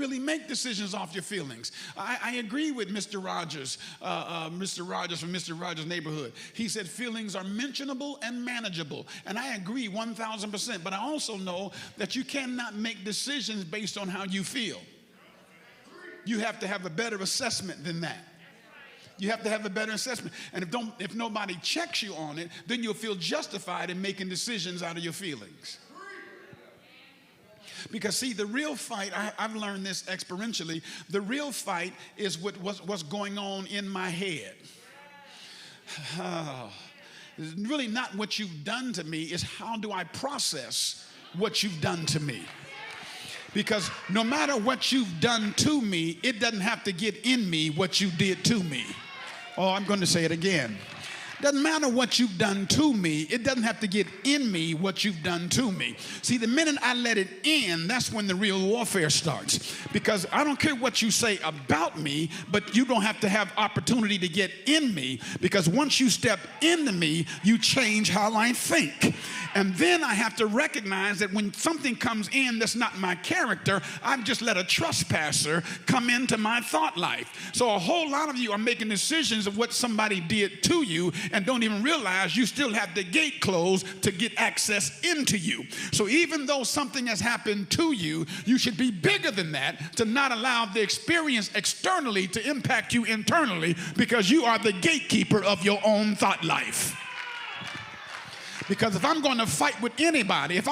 really make decisions off your feelings. I agree with Mr. Rogers, Mr. Rogers from Mr. Rogers' Neighborhood. He said feelings are mentionable and manageable. And I agree 1,000%. But I also know that you cannot make decisions based on how you feel. You have to have a better assessment than that. You have to have a better assessment. And if nobody checks you on it, then you'll feel justified in making decisions out of your feelings. Because see, the real fight, I've learned this experientially, the real fight is what's going on in my head. It's really not what you've done to me, it's how do I process what you've done to me. Because no matter what you've done to me, it doesn't have to get in me what you did to me. Oh, I'm going to say it again. Doesn't matter what you've done to me, it doesn't have to get in me what you've done to me. See, the minute I let it in, that's when the real warfare starts. Because I don't care what you say about me, but you don't have to have opportunity to get in me. Because once you step into me, you change how I think. And then I have to recognize that when something comes in that's not my character, I've just let a trespasser come into my thought life. So a whole lot of you are making decisions of what somebody did to you and don't even realize you still have the gate closed to get access into you. So even though something has happened to you, you should be bigger than that to not allow the experience externally to impact you internally, because you are the gatekeeper of your own thought life. Because if I'm going to fight with anybody, in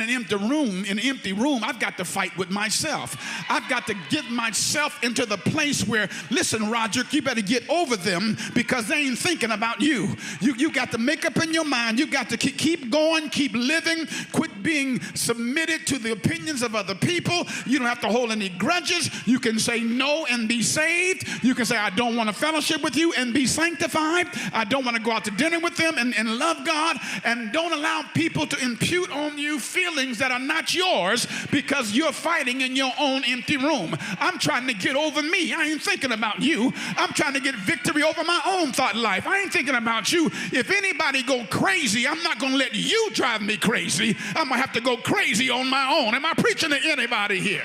an empty room, I've got to fight with myself. I've got to get myself into the place where, listen, Roderick, you better get over them because they ain't thinking about you. You got to make up in your mind. You got to keep going, keep living, quit being submitted to the opinions of other people. You don't have to hold any grudges. You can say no and be saved. You can say, I don't want to fellowship with you and be sanctified. I don't want to go out to dinner with them and love God. And don't allow people to impute on you feelings that are not yours because you're fighting in your own empty room. I'm trying to get over me. I ain't thinking about you. I'm trying to get victory over my own thought life. I ain't thinking about you. If anybody go crazy, I'm not going to let you drive me crazy. I'm going to have to go crazy on my own. Am I preaching to anybody here?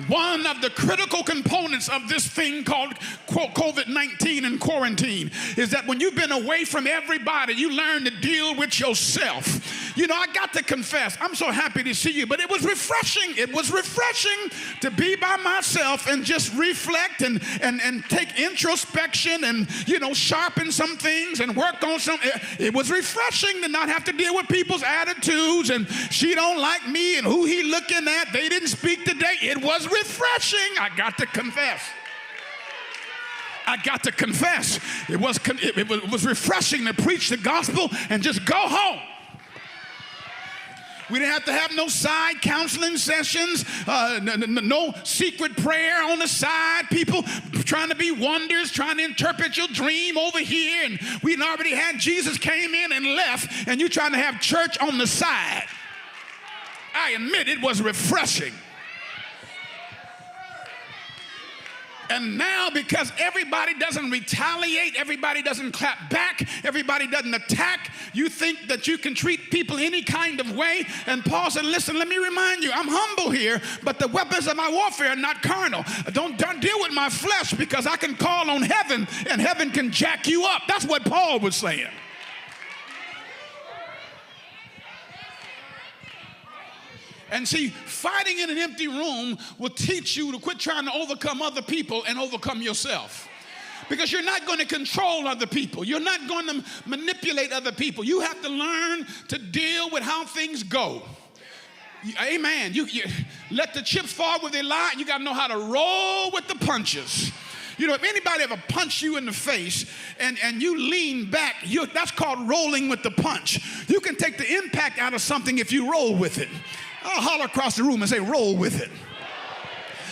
One of the critical components of this thing called COVID-19 and quarantine is that when you've been away from everybody, you learn to deal with yourself. You know, I got to confess, I'm so happy to see you, but it was refreshing. It was refreshing to be by myself and just reflect and take introspection and, you know, sharpen some things and work on some. It was refreshing to not have to deal with people's attitudes and she don't like me and who he looking at. They didn't speak today. It was refreshing. I got to confess. It was refreshing to preach the gospel and just go home. We didn't have to have no side counseling sessions, no secret prayer on the side, people trying to be wonders, trying to interpret your dream over here. And we already had Jesus came in and left, and you're trying to have church on the side. I admit it was refreshing. And now, because everybody doesn't retaliate, everybody doesn't clap back, everybody doesn't attack, you think that you can treat people any kind of way. And Paul said, listen, let me remind you, I'm humble here, but the weapons of my warfare are not carnal. Don't deal with my flesh, because I can call on heaven and heaven can jack you up. That's what Paul was saying. And see, fighting in an empty room will teach you to quit trying to overcome other people and overcome yourself. Because you're not going to control other people. You're not going to manipulate other people. You have to learn to deal with how things go. Amen. You let the chips fall where they lie. You got to know how to roll with the punches. You know, if anybody ever punched you in the face and you lean back, that's called rolling with the punch. You can take the impact out of something if you roll with it. I'll holler across the room and say, roll with it.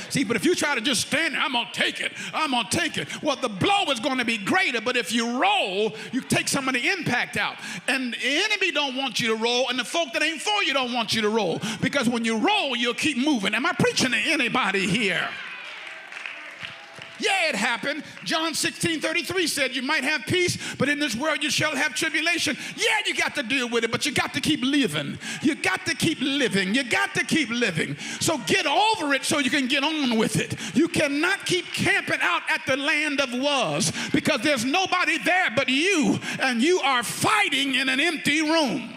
See, but if you try to just stand there, I'm going to take it. Well, the blow is going to be greater, but if you roll, you take some of the impact out. And the enemy don't want you to roll, and the folk that ain't for you don't want you to roll. Because when you roll, you'll keep moving. Am I preaching to anybody here? Yeah, it happened. John 16:33 said you might have peace, but in this world you shall have tribulation. Yeah, you got to deal with it, but you got to keep living. You got to keep living. You got to keep living. So get over it so you can get on with it. You cannot keep camping out at the land of was, because there's nobody there but you, and you are fighting in an empty room.